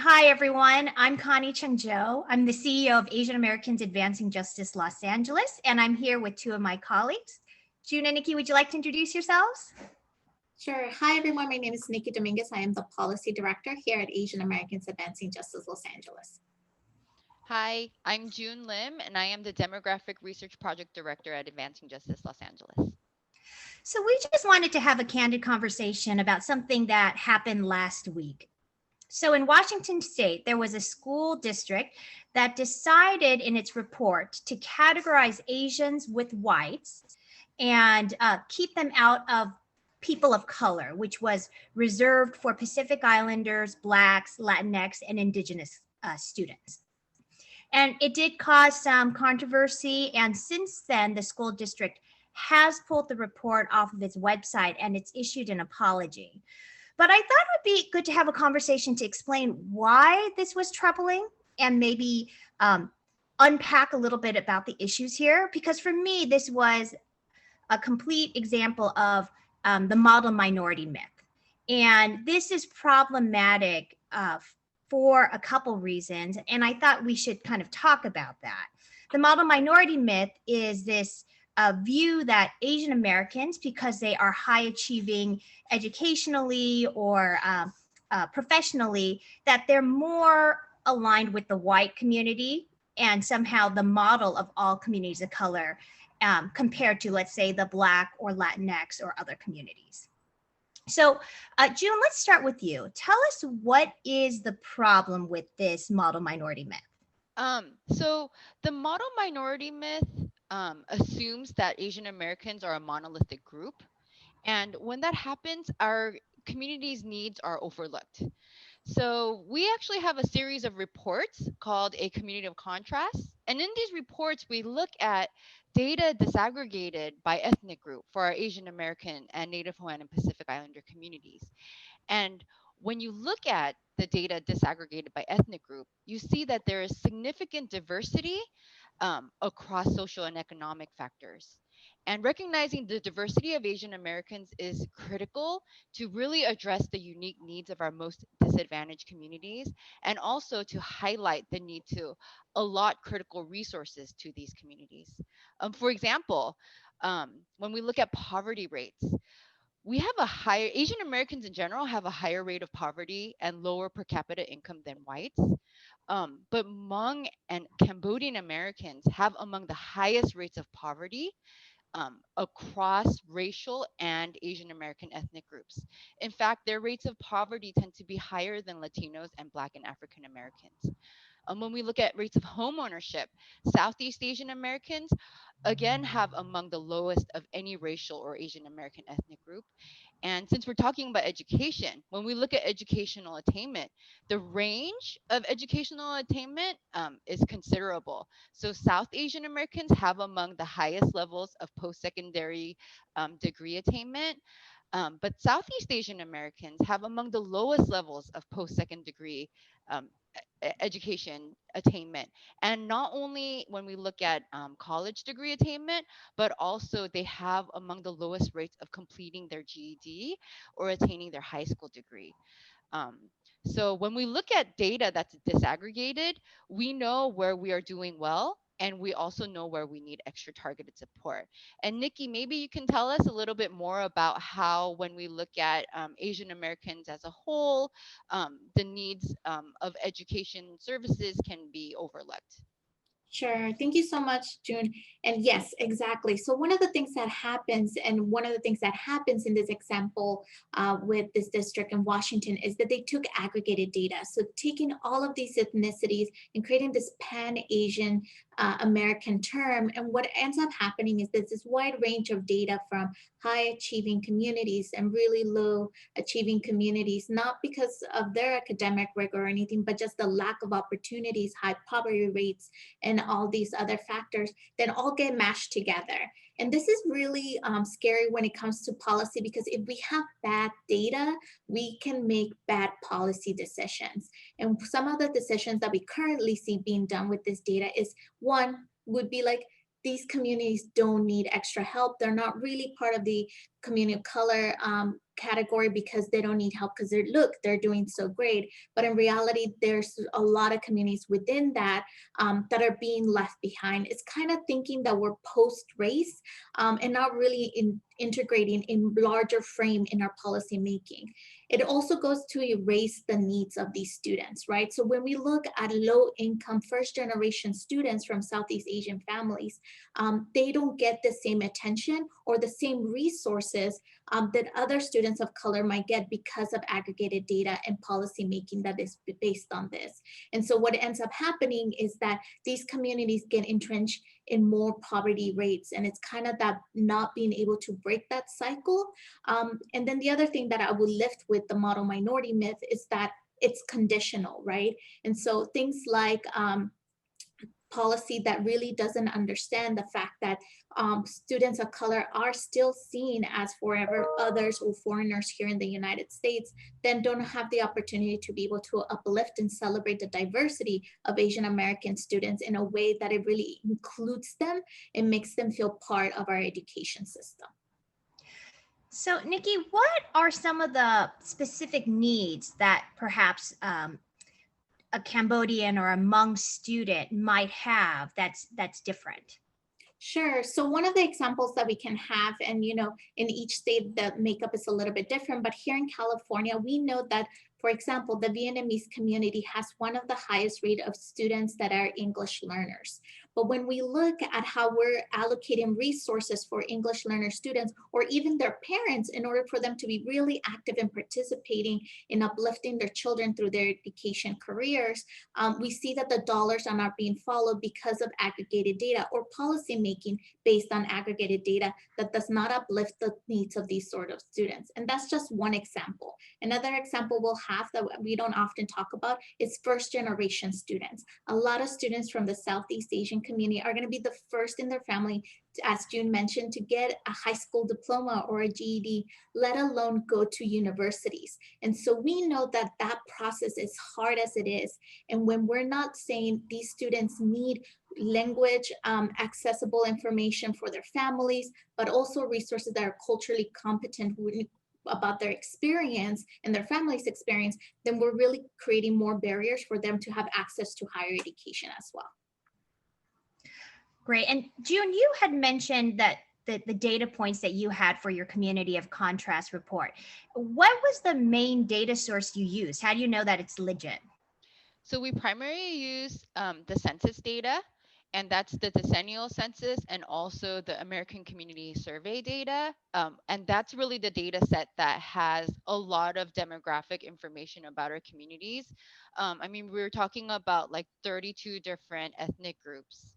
Hi, everyone. I'm Connie Chung Joe. I'm the CEO of Asian Americans Advancing Justice Los Angeles, and I'm here with two of my colleagues. June and Nikki, would you like to introduce yourselves? Sure. Hi, everyone. My name is Nikki Dominguez. I am the Policy Director here at Asian Americans Advancing Justice Los Angeles. Hi, I'm June Lim, and I am the Demographic Research Project Director at Advancing Justice Los Angeles. So, we just wanted to have a candid conversation about something that happened last week. So, in Washington State, there was a school district that decided in its report to categorize Asians with whites and keep them out of people of color, which was reserved for Pacific Islanders, Blacks, Latinx, and Indigenous students. And it did cause some controversy. And since then, the school district has pulled the report off of its website and it's issued an apology. But I thought it would be good to have a conversation to explain why this was troubling and maybe unpack a little bit about the issues here. Because for me, this was a complete example of the model minority myth. And this is problematic for a couple reasons. And I thought we should kind of talk about that. The model minority myth is this view that Asian Americans, because they are high achieving educationally or professionally, that they're more aligned with the white community and somehow the model of all communities of color compared to, let's say, the Black or Latinx or other communities. So, June, let's start with you. Tell us, what is the problem with this model minority myth? So the model minority myth assumes that Asian Americans are a monolithic group. And when that happens, our community's needs are overlooked. So we actually have a series of reports called A Community of Contrast. And in these reports, we look at data disaggregated by ethnic group for our Asian American and Native Hawaiian and Pacific Islander communities. And when you look at the data disaggregated by ethnic group, you see that there is significant diversity across social and economic factors. And recognizing the diversity of Asian Americans is critical to really address the unique needs of our most disadvantaged communities, and also to highlight the need to allot critical resources to these communities. For example, when we look at poverty rates, we have a higher, Asian Americans in general have a higher rate of poverty and lower per capita income than whites. But Hmong and Cambodian Americans have among the highest rates of poverty across racial and Asian American ethnic groups. In fact, their rates of poverty tend to be higher than Latinos and Black and African Americans. When we look at rates of home ownership, Southeast Asian Americans again have among the lowest of any racial or Asian American ethnic group. And since we're talking about education, when we look at educational attainment, the range of educational attainment is considerable. So South Asian Americans have among the highest levels of post-secondary degree attainment. But Southeast Asian Americans have among the lowest levels of post-second degree education attainment. And not only when we look at college degree attainment, but also they have among the lowest rates of completing their GED or attaining their high school degree. So when we look at data that's disaggregated, we know where we are doing well, and we also know where we need extra targeted support. And Nikki, maybe you can tell us a little bit more about how, when we look at Asian Americans as a whole, the needs of education services can be overlooked. Sure. Thank you so much, June. And yes, exactly. So one of the things that happens, and one of the things that happens in this example with this district in Washington, is that they took aggregated data. So taking all of these ethnicities and creating this pan-Asian American term. And what ends up happening is there's this wide range of data from high achieving communities and really low achieving communities, not because of their academic rigor or anything, but just the lack of opportunities, high poverty rates, and all these other factors that all get mashed together. And this is really scary when it comes to policy, because if we have bad data, we can make bad policy decisions. And some of the decisions that we currently see being done with this data is, one would be like, these communities don't need extra help. They're not really part of the community of color category because they don't need help because they're doing so great. But in reality, there's a lot of communities within that that are being left behind. It's kind of thinking that we're post-race and not really integrating in larger frame in our policy making. It also goes to erase the needs of these students, right? So when we look at low income first generation students from Southeast Asian families, they don't get the same attention or the same resources that other students of color might get because of aggregated data and policy making that is based on this. And so what ends up happening is that these communities get entrenched in more poverty rates, and it's kind of that not being able to break that cycle. And then the other thing that I would lift with the model minority myth is that it's conditional, right? And so things like policy that really doesn't understand the fact that students of color are still seen as forever others or foreigners here in the United States, then don't have the opportunity to be able to uplift and celebrate the diversity of Asian American students in a way that it really includes them and makes them feel part of our education system. So, Nikki, what are some of the specific needs that perhaps a Cambodian or a Hmong student might have that's different? Sure. So one of the examples that we can have, and in each state the makeup is a little bit different, but here in California, we know that, for example, the Vietnamese community has one of the highest rate of students that are English learners. But when we look at how we're allocating resources for English learner students or even their parents in order for them to be really active in participating in uplifting their children through their education careers, we see that the dollars are not being followed because of aggregated data or policy making based on aggregated data that does not uplift the needs of these sort of students. And that's just one example. Another example we'll have that we don't often talk about is first generation students. A lot of students from the Southeast Asian community are going to be the first in their family, as June mentioned, to get a high school diploma or a GED, let alone go to universities. And so we know that that process is hard as it is. And when we're not saying these students need language, accessible information for their families, but also resources that are culturally competent about their experience and their family's experience, then we're really creating more barriers for them to have access to higher education as well. Great. And June, you had mentioned that the data points that you had for your community of contrast report. What was the main data source you used? How do you know that it's legit? So we primarily use the census data, and that's the decennial census and also the American Community Survey data. And that's really the data set that has a lot of demographic information about our communities. I mean, we were talking about like 32 different ethnic groups.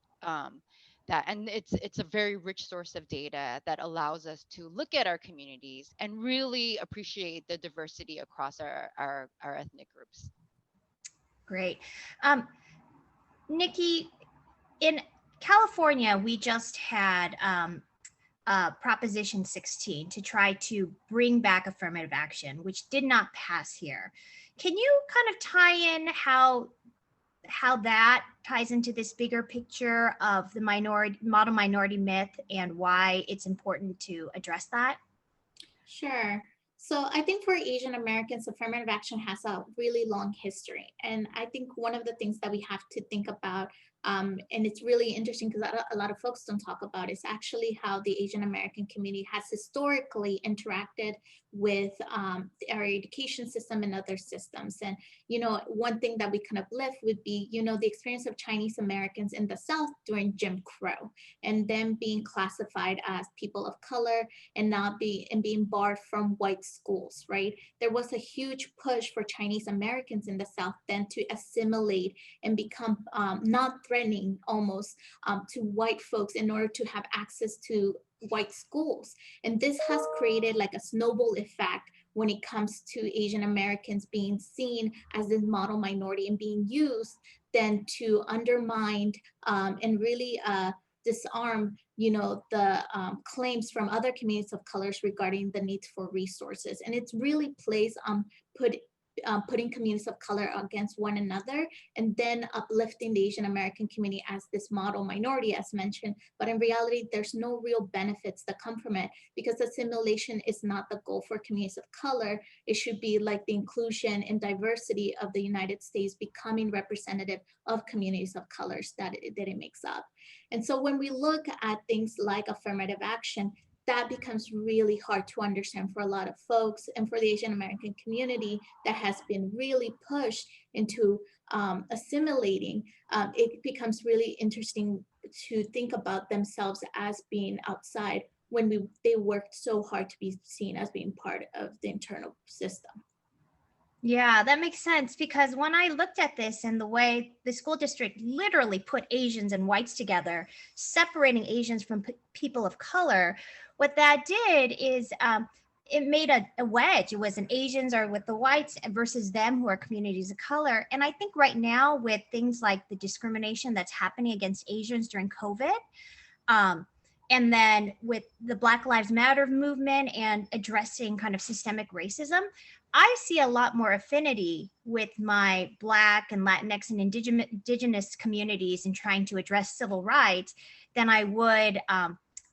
And it's a very rich source of data that allows us to look at our communities and really appreciate the diversity across our ethnic groups. Great. Nikki, in California, we just had Proposition 16 to try to bring back affirmative action, which did not pass here. Can you kind of tie in how that ties into this bigger picture of the model minority myth and why it's important to address that? Sure. So I think for Asian Americans, affirmative action has a really long history. And I think one of the things that we have to think about, and it's really interesting because a lot of folks don't talk about, is actually how the Asian American community has historically interacted with our education system and other systems. And, one thing that we kind of live would be, the experience of Chinese Americans in the South during Jim Crow and them being classified as people of color and being barred from white schools, right? There was a huge push for Chinese Americans in the South then to assimilate and become not threatening almost to white folks in order to have access to white schools. And this has created like a snowball effect when it comes to Asian Americans being seen as this model minority and being used then to undermine and really disarm the claims from other communities of colors regarding the need for resources. And it's really putting communities of color against one another, and then uplifting the Asian American community as this model minority, as mentioned. But in reality, there's no real benefits that come from it, because assimilation is not the goal for communities of color. It should be like the inclusion and diversity of the United States becoming representative of communities of colors that it makes up. And so when we look at things like affirmative action, that becomes really hard to understand for a lot of folks, and for the Asian American community that has been really pushed into assimilating. It becomes really interesting to think about themselves as being outside when they worked so hard to be seen as being part of the internal system. Yeah, that makes sense, because when I looked at this and the way the school district literally put Asians and whites together, separating Asians from people of color, what that did is it made a wedge. It was an Asians are with the whites versus them who are communities of color. And I think right now with things like the discrimination that's happening against Asians during COVID, and then with the Black Lives Matter movement and addressing kind of systemic racism, I see a lot more affinity with my Black and Latinx and indigenous communities in trying to address civil rights than I would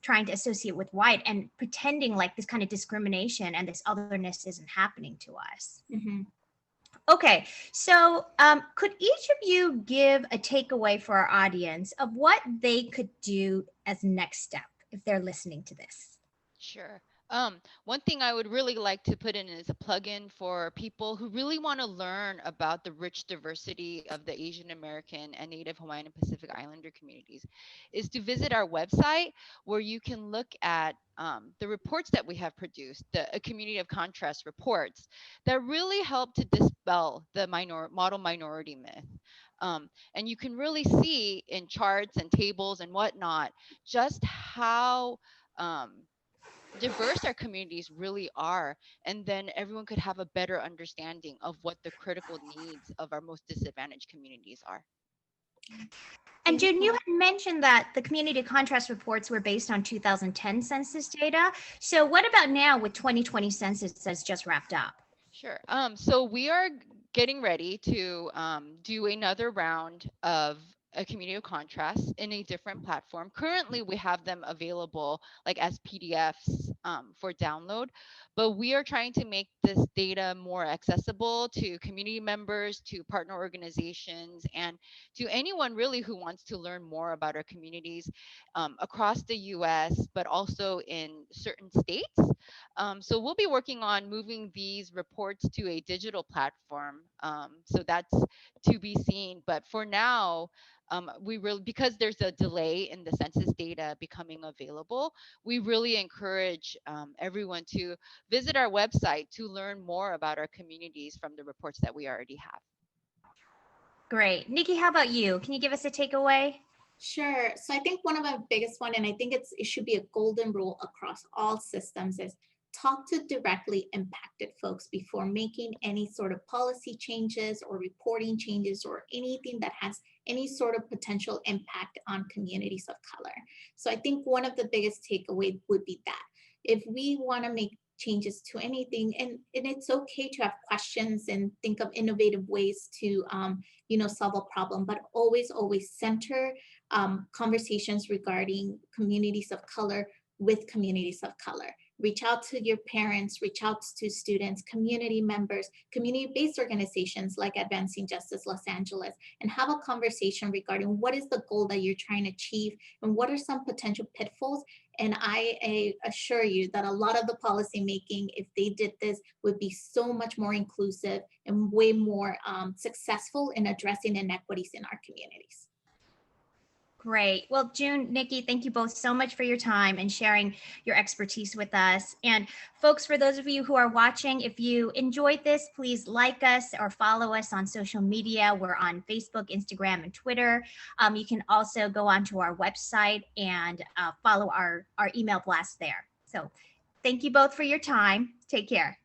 trying to associate with white and pretending like this kind of discrimination and this otherness isn't happening to us. Mm-hmm. Okay, so could each of you give a takeaway for our audience of what they could do as next step if they're listening to this? Sure. One thing I would really like to put in is a plug-in for people who really want to learn about the rich diversity of the Asian American and Native Hawaiian and Pacific Islander communities, is to visit our website, where you can look at the reports that we have produced, the community of contrast reports that really help to dispel the model minority myth. And you can really see in charts and tables and whatnot just how diverse our communities really are, and then everyone could have a better understanding of what the critical needs of our most disadvantaged communities are. And June, you had mentioned that the community contrast reports were based on 2010 census data. So what about now with 2020 census that's just wrapped up? Sure. So we are getting ready to do another round of a community of contrast in a different platform. Currently, we have them available like as PDFs for download, but we are trying to make this data more accessible to community members, to partner organizations, and to anyone really who wants to learn more about our communities across the US, but also in certain states. So we'll be working on moving these reports to a digital platform. So that's to be seen. But for now, we really, because there's a delay in the census data becoming available, we really encourage everyone to visit our website to learn more about our communities from the reports that we already have. Great. Nikki, how about you? Can you give us a takeaway? Sure. So I think one of my biggest one, and I think it should be a golden rule across all systems, is talk to directly impacted folks before making any sort of policy changes or reporting changes or anything that has any sort of potential impact on communities of color. So I think one of the biggest takeaway would be that if we want to make changes to anything, and it's okay to have questions and think of innovative ways to solve a problem, but always center conversations regarding communities of color with communities of color. Reach out to your parents, reach out to students, community members, community-based organizations like Advancing Justice Los Angeles, and have a conversation regarding what is the goal that you're trying to achieve and what are some potential pitfalls. And I assure you that a lot of the policy making, if they did this, would be so much more inclusive and way more successful in addressing inequities in our communities. Great. Well, June, Nikki, thank you both so much for your time and sharing your expertise with us. And folks, for those of you who are watching, if you enjoyed this, please like us or follow us on social media. We're on Facebook, Instagram, and Twitter. You can also go onto our website and follow our email blast there. So thank you both for your time. Take care.